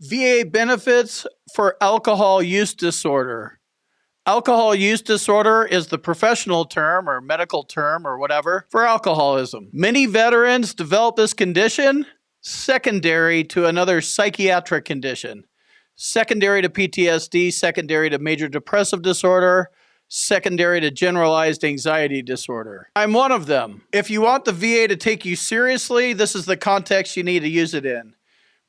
VA benefits for alcohol use disorder. Alcohol use disorder is the professional term or medical term or whatever for alcoholism. Many veterans develop this condition secondary to another psychiatric condition, secondary to PTSD, secondary to major depressive disorder, secondary to generalized anxiety disorder. I'm one of them. If you want the VA to take you seriously, this is the context you need to use it in.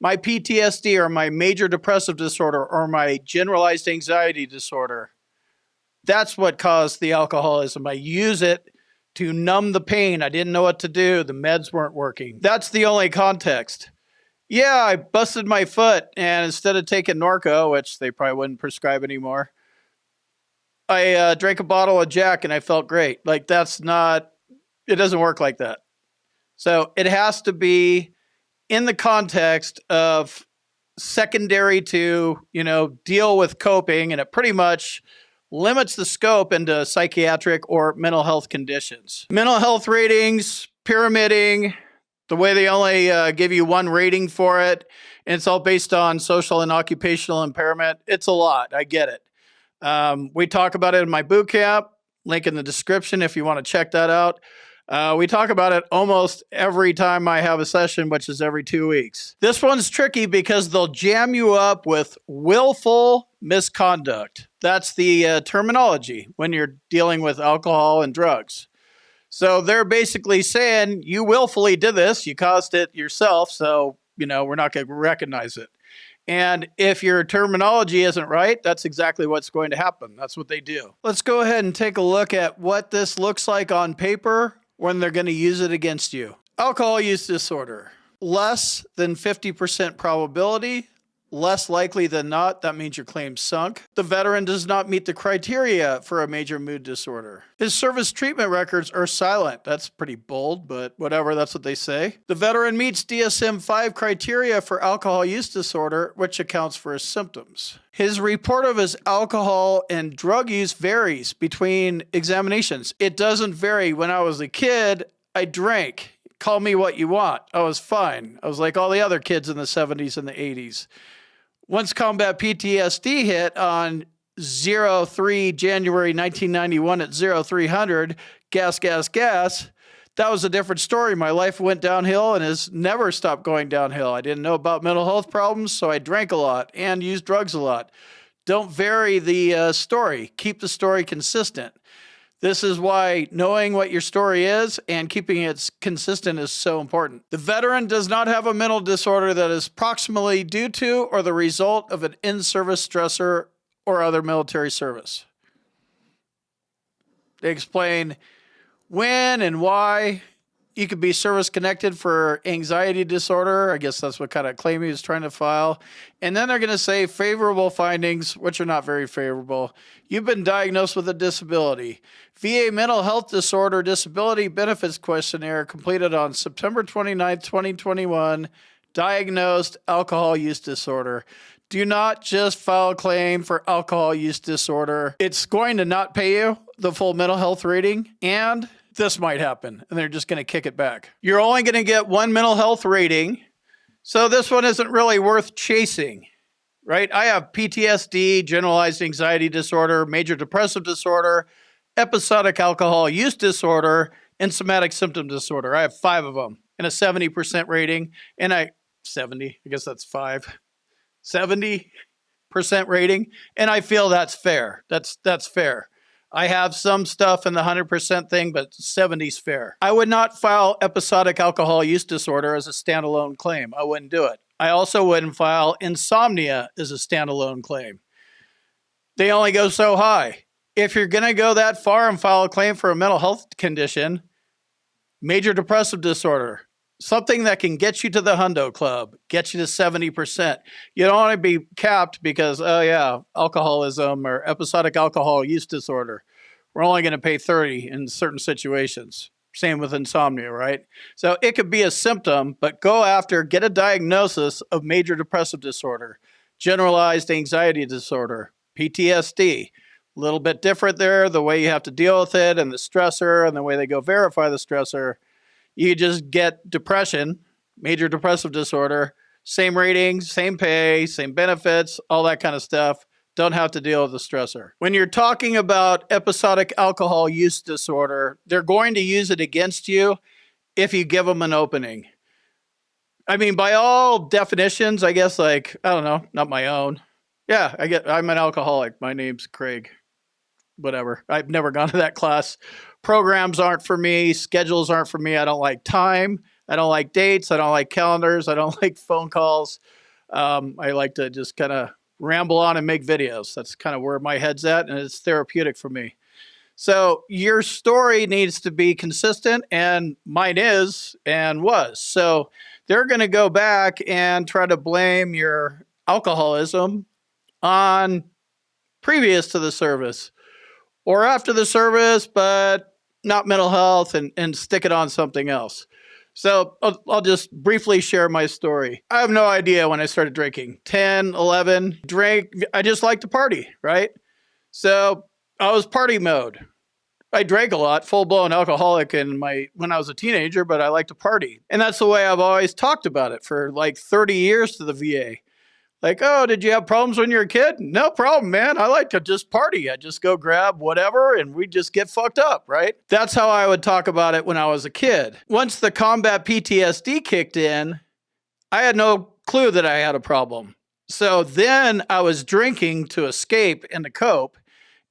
My PTSD or my major depressive disorder or my generalized anxiety disorder, that's what caused the alcoholism. I use it to numb the pain. I didn't know what to do. The meds weren't working. That's the only context. Yeah, I busted my foot, and instead of taking Norco, which they probably wouldn't prescribe anymore, I drank a bottle of Jack and I felt great. Like, that's not, it doesn't work like that. So it has to be in the context of secondary to, deal with coping, and it pretty much limits the scope into psychiatric or mental health conditions. Mental health ratings, pyramiding, the way they only give you one rating for it, and it's all based on social and occupational impairment. It's a lot. I get it. We talk about it in my boot camp, link in the description if you want to check that out. We talk about it almost every time I have a session, which is every 2 weeks. This one's tricky because they'll jam you up with willful misconduct. That's the terminology when you're dealing with alcohol and drugs. So they're basically saying you willfully did this, you caused it yourself, so, we're not going to recognize it. And if your terminology isn't right, that's exactly what's going to happen. That's what they do. Let's go ahead and take a look at what this looks like on paper when they're going to use it against you. Alcohol use disorder. Less than 50% probability. Less likely than not, that means your claim's sunk. The veteran does not meet the criteria for a major mood disorder. His service treatment records are silent. That's pretty bold, but whatever, that's what they say. The veteran meets DSM-5 criteria for alcohol use disorder, which accounts for his symptoms. His report of his alcohol and drug use varies between examinations. It doesn't vary. When I was a kid, I drank. Call me what you want. I was fine. I was like all the other kids in the 70s and the 80s. Once combat PTSD hit on 03 January 1991 at 0300, gas, that was a different story. My life went downhill and has never stopped going downhill. I didn't know about mental health problems, so I drank a lot and used drugs a lot. Don't vary the story. Keep the story consistent. This is why knowing what your story is and keeping it consistent is so important. The veteran does not have a mental disorder that is proximally due to or the result of an in-service stressor or other military service. They explain when and why you could be service-connected for anxiety disorder. I guess that's what kind of claim he was trying to file. And then they're going to say favorable findings, which are not very favorable. You've been diagnosed with a disability. VA mental health disorder disability benefits questionnaire completed on September 29, 2021. Diagnosed alcohol use disorder. Do not just file a claim for alcohol use disorder. It's going to not pay you the full mental health rating, and this might happen, and they're just going to kick it back. You're only going to get one mental health rating, so this one isn't really worth chasing, right? I have PTSD, generalized anxiety disorder, major depressive disorder, episodic alcohol use disorder, and somatic symptom disorder. I have 5 of them and a 70% rating, and 70, I guess that's 5, 70% rating, and I feel that's fair. That's fair. I have some stuff in the 100% thing, but 70's fair. I would not file episodic alcohol use disorder as a standalone claim. I wouldn't do it. I also wouldn't file insomnia as a standalone claim. They only go so high. If you're going to go that far and file a claim for a mental health condition, major depressive disorder, something that can get you to the hundo club, get you to 70%. You don't want to be capped because, alcoholism or episodic alcohol use disorder. We're only going to pay 30 in certain situations. Same with insomnia, right? So it could be a symptom, but get a diagnosis of major depressive disorder, generalized anxiety disorder, PTSD. A little bit different there, the way you have to deal with it and the stressor and the way they go verify the stressor. You just get depression, major depressive disorder, same ratings, same pay, same benefits, all that kind of stuff. Don't have to deal with the stressor. When you're talking about episodic alcohol use disorder, they're going to use it against you if you give them an opening. I mean, by all definitions, I guess, like, I don't know, not my own. Yeah, I'm an alcoholic. My name's Craig. Whatever. I've never gone to that class. Programs aren't for me. Schedules aren't for me. I don't like time. I don't like dates. I don't like calendars. I don't like phone calls. I like to just kind of ramble on and make videos. That's kind of where my head's at, and it's therapeutic for me. So your story needs to be consistent, and mine is and was. So they're going to go back and try to blame your alcoholism on previous to the service or after the service, but not mental health, and stick it on something else. So I'll just briefly share my story. I have no idea when I started drinking. 10, 11, drank. I just like to party, right? So I was party mode. I drank a lot, full-blown alcoholic when I was a teenager, but I like to party. And that's the way I've always talked about it for like 30 years to the VA. Like, oh, did you have problems when you were a kid? No problem, man. I like to just party. I just go grab whatever and we just get fucked up, right? That's how I would talk about it when I was a kid. Once the combat PTSD kicked in, I had no clue that I had a problem. So then I was drinking to escape and to cope.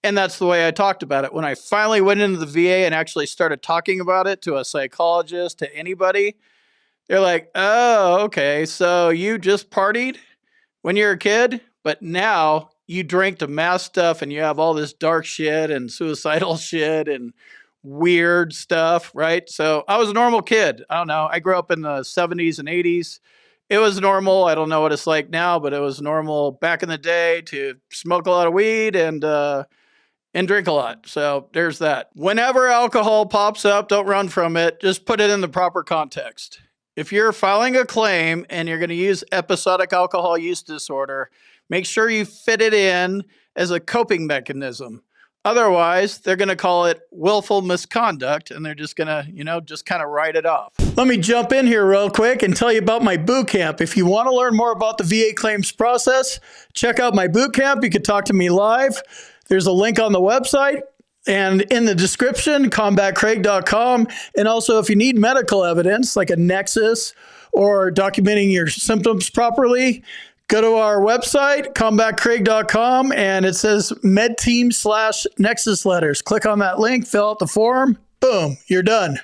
And that's the way I talked about it. When I finally went into the VA and actually started talking about it to a psychologist, to anybody, they're like, oh, okay, so you just partied when you're a kid, but now you drink to mass stuff and you have all this dark shit and suicidal shit and weird stuff, right? So I was a normal kid. I don't know. I grew up in the 70s and 80s. It was normal. I don't know what it's like now, but it was normal back in the day to smoke a lot of weed and drink a lot. So there's that. Whenever alcohol pops up, don't run from it. Just put it in the proper context. If you're filing a claim and you're going to use episodic alcohol use disorder, make sure you fit it in as a coping mechanism. Otherwise, they're going to call it willful misconduct, and they're just going to, just kind of write it off. Let me jump in here real quick and tell you about my boot camp. If you want to learn more about the VA claims process, check out my boot camp. You can talk to me live. There's a link on the website and in the description, combatcraig.com. And also, if you need medical evidence, like a nexus or documenting your symptoms properly, go to our website, combatcraig.com, and it says medteam/nexus letters. Click on that link, fill out the form, boom, you're done.